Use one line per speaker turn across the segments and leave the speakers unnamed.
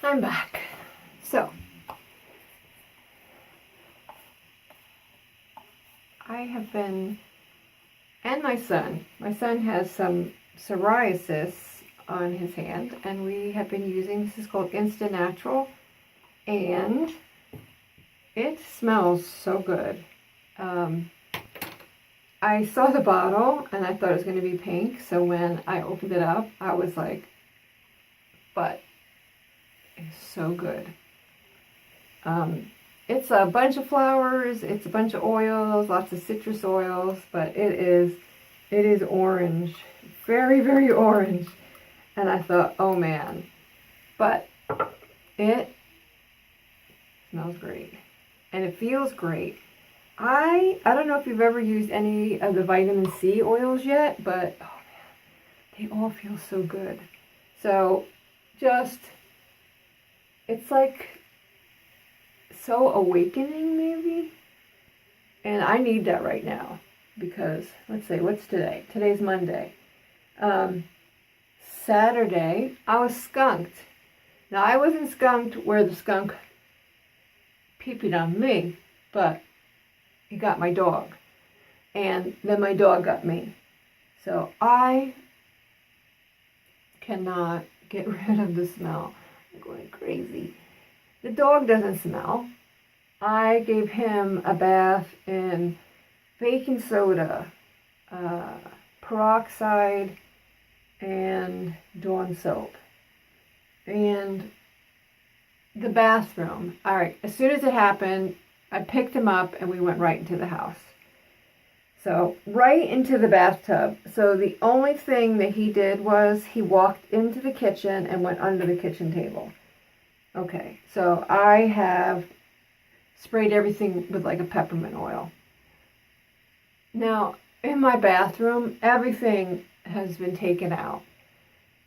I'm back. So, I have been, and my son has some psoriasis on his hand, and we have been using, this is called Natural, and it smells so good. I saw the bottle and I thought it was going to be pink, so when I opened it up, I was like, but it's so good. It's a bunch of flowers, it's a bunch of oils, lots of citrus oils, but it is orange, very, very orange. And I thought, oh man, but it smells great and it feels great. I don't know if you've ever used any of the vitamin C oils yet, but oh man, they all feel so good. So just, it's like so awakening maybe, and I need that right now because, let's see, what's today? Today's Monday. Saturday, I was skunked. Now, I wasn't skunked where the skunk peed on me, but he got my dog, and then my dog got me. So I cannot get rid of the smell. I'm going crazy. The dog doesn't smell. I gave him a bath in baking soda, peroxide, and Dawn soap. And the bathroom, all right, as soon as it happened, I picked him up and we went right into the house. So right into the bathtub. So the only thing that he did was he walked into the kitchen and went under the kitchen table. Okay, so I have sprayed everything with like a peppermint oil. Now, in my bathroom, everything has been taken out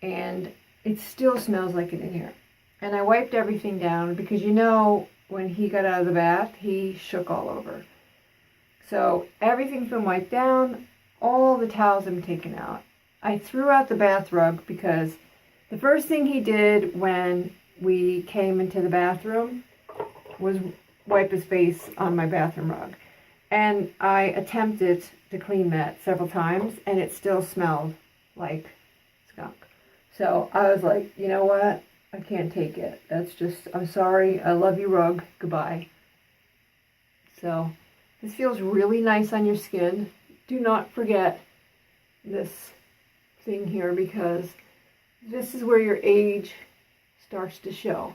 and it still smells like it in here. And I wiped everything down because, you know, when he got out of the bath, he shook all over. So everything's been wiped down. All the towels have been taken out. I threw out the bath rug because the first thing he did when we came into the bathroom was wipe his face on my bathroom rug. And I attempted to clean that several times and it still smelled like skunk. So I was like, you know what? I can't take it. That's just, I'm sorry. I love you, rug. Goodbye. So this feels really nice on your skin. Do not forget this thing here because this is where your age starts to show.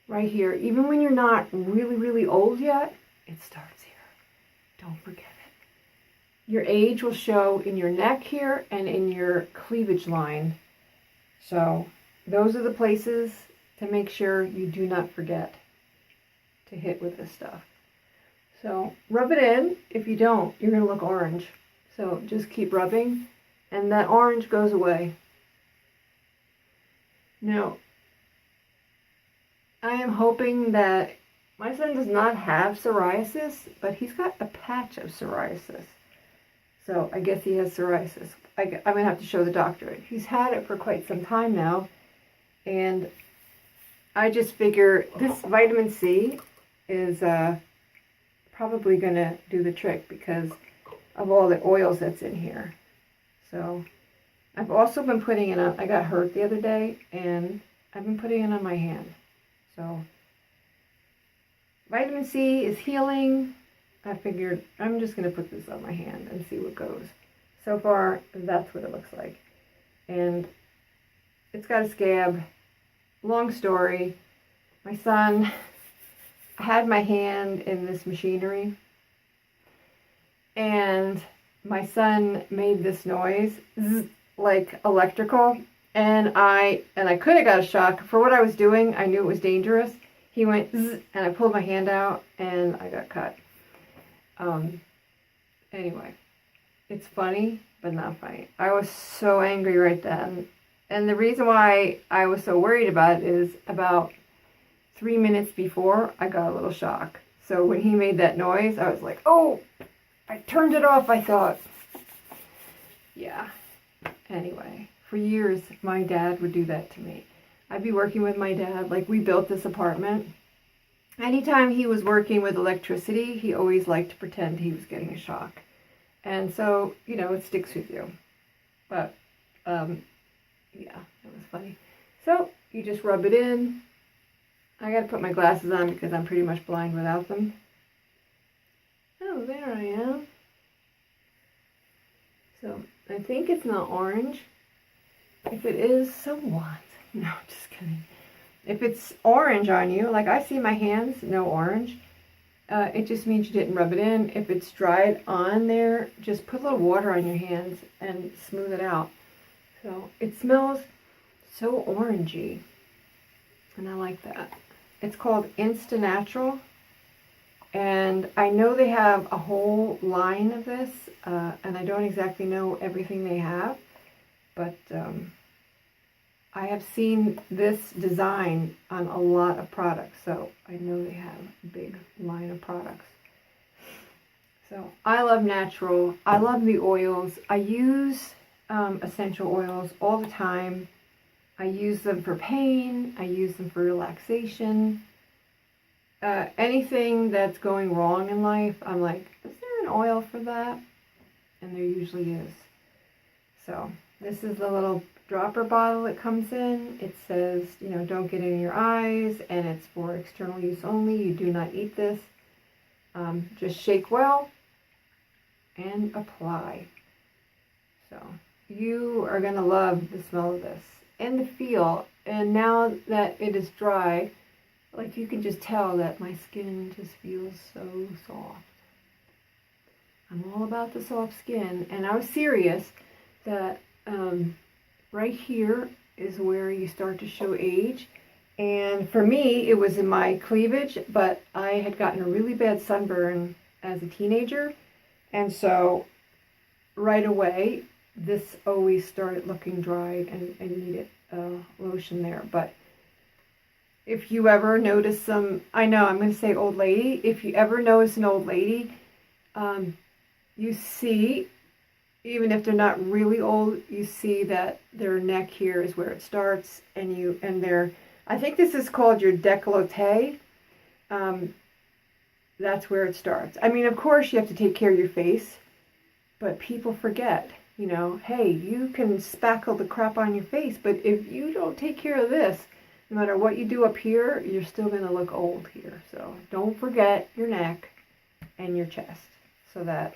Right here. Even when you're not really, really old yet, it starts here. Don't forget it. Your age will show in your neck here and in your cleavage line. So those are the places to make sure you do not forget to hit with this stuff. So rub it in. If you don't, you're going to look orange. So just keep rubbing and that orange goes away. Now, I am hoping that my son does not have psoriasis, but he's got a patch of psoriasis. So I guess he has psoriasis. I'm going to have to show the doctor. He's had it for quite some time now. And I just figure this vitamin C is probably going to do the trick because of all the oils that's in here. So I've also been putting it on, I got hurt the other day, and I've been putting it on my hand. So vitamin C is healing. I figured I'm just going to put this on my hand and see what goes. So far, that's what it looks like. And it's got a scab. Long story. My son had my hand in this machinery. And my son made this noise, zzz, like electrical. And I could have got a shock. For what I was doing, I knew it was dangerous. He went zzz, and I pulled my hand out and I got cut. Anyway, it's funny, but not funny. I was so angry right then. And the reason why I was so worried about it is about 3 minutes before, I got a little shock. So when he made that noise, I was like, oh, I turned it off, I thought. Yeah. Anyway, for years, my dad would do that to me. I'd be working with my dad. Like, we built this apartment. Anytime he was working with electricity, he always liked to pretend he was getting a shock. And so, you know, it sticks with you. But, yeah, that was funny. So, you just rub it in. I got to put my glasses on because I'm pretty much blind without them. Oh, there I am. So, I think it's not orange. If it is, so what? No, just kidding. If it's orange on you, like I see my hands, no orange, it just means you didn't rub it in. If it's dried on there, just put a little water on your hands and smooth it out. So it smells so orangey, and I like that. It's called Instill, and I know they have a whole line of this, and I don't exactly know everything they have, but I have seen this design on a lot of products, so I know they have a big line of products. So I love natural. I love the oils. I use essential oils all the time. I use them for pain. I use them for relaxation. Anything that's going wrong in life, I'm like, is there an oil for that? And there usually is. So this is the little dropper bottle it comes in. It says, you know, don't get in your eyes, and it's for external use only. You do not eat this. Just shake well and apply. So you are going to love the smell of this and the feel. And now that it is dry, like, you can just tell that my skin just feels so soft. I'm all about the soft skin, and I was serious that right here is where you start to show age. And for me, it was in my cleavage, but I had gotten a really bad sunburn as a teenager. And so right away, this always started looking dry and needed lotion there. But if you ever notice some, I know I'm going to say old lady, if you ever notice an old lady, you see, even if they're not really old, you see that their neck here is where it starts, and their, I think this is called your décolleté. That's where it starts. I mean, of course, you have to take care of your face, but people forget, you know, hey, you can spackle the crap on your face, but if you don't take care of this, no matter what you do up here, you're still going to look old here. So don't forget your neck and your chest, so that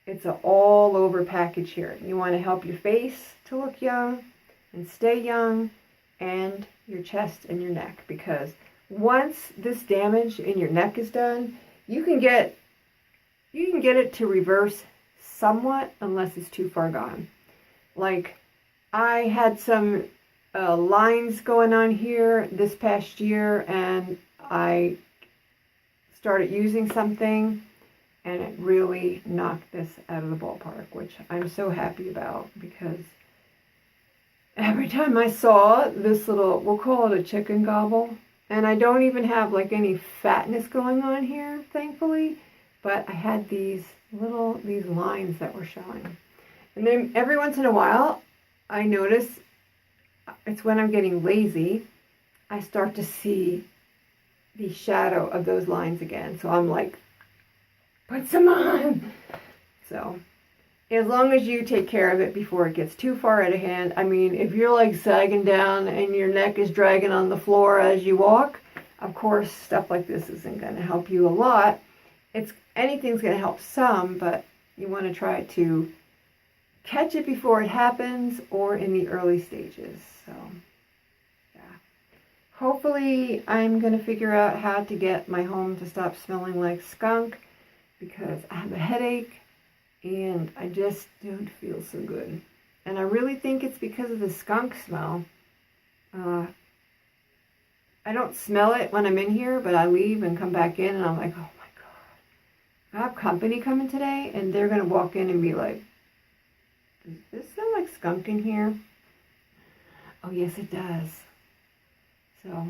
it's an all-over package here. You want to help your face to look young and stay young, and your chest and your neck, because once this damage in your neck is done, you can get it to reverse somewhat, unless it's too far gone. Like, I had some lines going on here this past year, and I started using something, and it really knocked this out of the ballpark, which I'm so happy about, because every time I saw this little, we'll call it a chicken gobble, and I don't even have like any fatness going on here, thankfully, but I had these lines that were showing. And then every once in a while, I notice, it's when I'm getting lazy, I start to see the shadow of those lines again. So I'm like, put some on. So as long as you take care of it before it gets too far out of hand. I mean, if you're like sagging down and your neck is dragging on the floor as you walk, of course, stuff like this isn't going to help you a lot. Anything's going to help some, but you want to try to catch it before it happens or in the early stages. So, yeah. Hopefully, I'm going to figure out how to get my home to stop smelling like skunk, because I have a headache and I just don't feel so good. And I really think it's because of the skunk smell. I don't smell it when I'm in here, but I leave and come back in and I'm like, oh my God. I have company coming today, and they're going to walk in and be like, does this smell like skunk in here? Oh, yes, it does. So,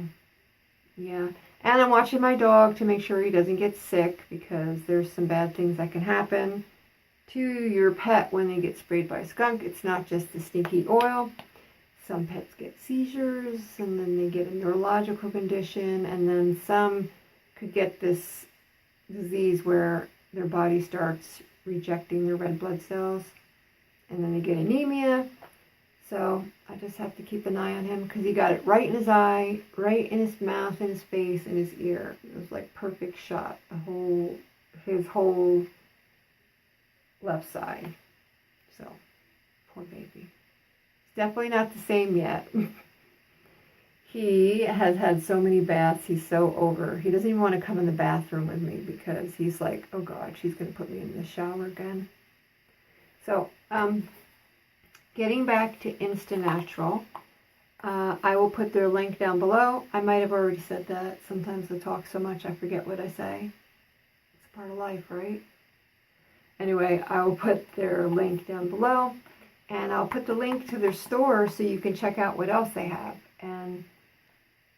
yeah. And I'm watching my dog to make sure he doesn't get sick, because there's some bad things that can happen to your pet when they get sprayed by a skunk. It's not just the stinky oil. some pets get seizures, and then they get a neurological condition, and then some could get this disease where their body starts rejecting their red blood cells, and then they get anemia. So I just have to keep an eye on him because he got it right in his eye, right in his mouth, in his face, in his ear. It was like perfect shot, his whole left side. So, poor baby. Definitely not the same yet. He has had so many baths, he's so over. He doesn't even want to come in the bathroom with me because he's like, oh God, she's going to put me in the shower again. So, getting back to Insta Natural, I will put their link down below. I might have already said that. Sometimes I talk so much I forget what I say. It's part of life, right? Anyway, I will put their link down below, and I'll put the link to their store so you can check out what else they have. And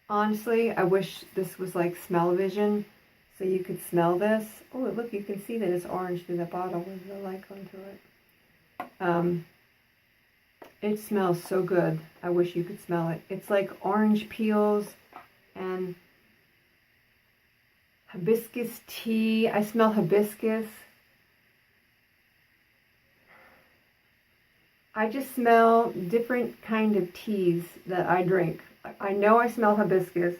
honestly, I wish this was like smell-o-vision, so you could smell this. Oh, look, you can see that it's orange through the bottle with the light going through it. It smells so good. I wish you could smell it. It's like orange peels and hibiscus tea. I smell hibiscus. I just smell different kind of teas that I drink. I know I smell hibiscus.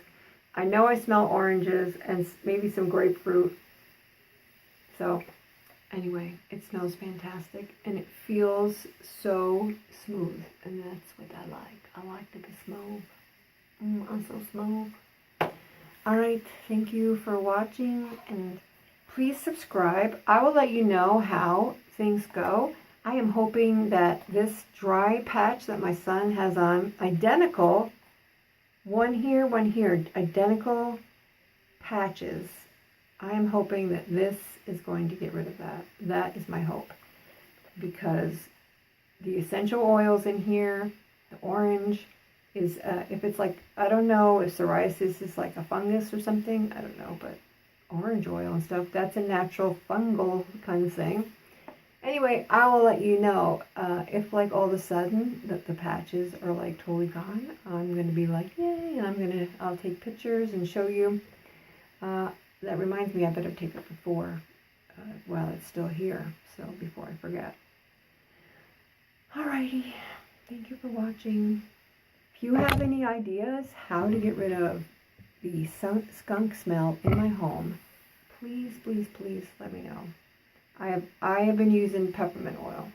I know I smell oranges and maybe some grapefruit. So anyway, it smells fantastic and it feels so smooth, and that's what I like. I like to be smooth. I'm so smooth. Alright, thank you for watching, and please subscribe. I will let you know how things go. I am hoping that this dry patch that my son has on, identical, one here, identical patches. I am hoping that this is going to get rid of that. That is my hope. Because the essential oils in here, the orange, is, if it's like, I don't know if psoriasis is like a fungus or something, I don't know, but orange oil and stuff, that's a natural fungal kind of thing. Anyway, I will let you know if like all of a sudden that the patches are like totally gone. I'm going to be like, yay, and I'll take pictures and show you. That reminds me, I better take it before, while it's still here, so before I forget. Alrighty, thank you for watching. If you have any ideas how to get rid of the skunk smell in my home, please, please, please let me know. I have been using peppermint oil.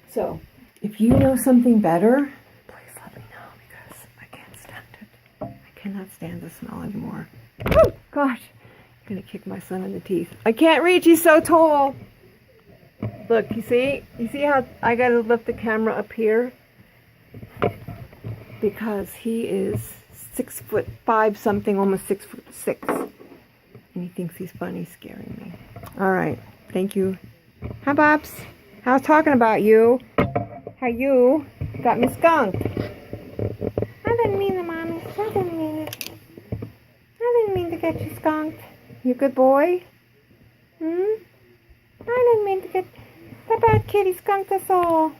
So, if you know something better, please let me know because I can't stand it. I cannot stand the smell anymore. Oh, gosh. I'm going to kick my son in the teeth. I can't reach. He's so tall. Look, you see? You see how I got to lift the camera up here? Because he is 6'5" something, almost 6'6". And he thinks he's funny scaring me. All right. Thank you. Hi, Bobs. I was talking about you. How you got me skunked. I didn't mean it, Mommy. I didn't mean it. I didn't mean to get you skunked. You good boy? I didn't mean to get... The bad kitty skunked us all.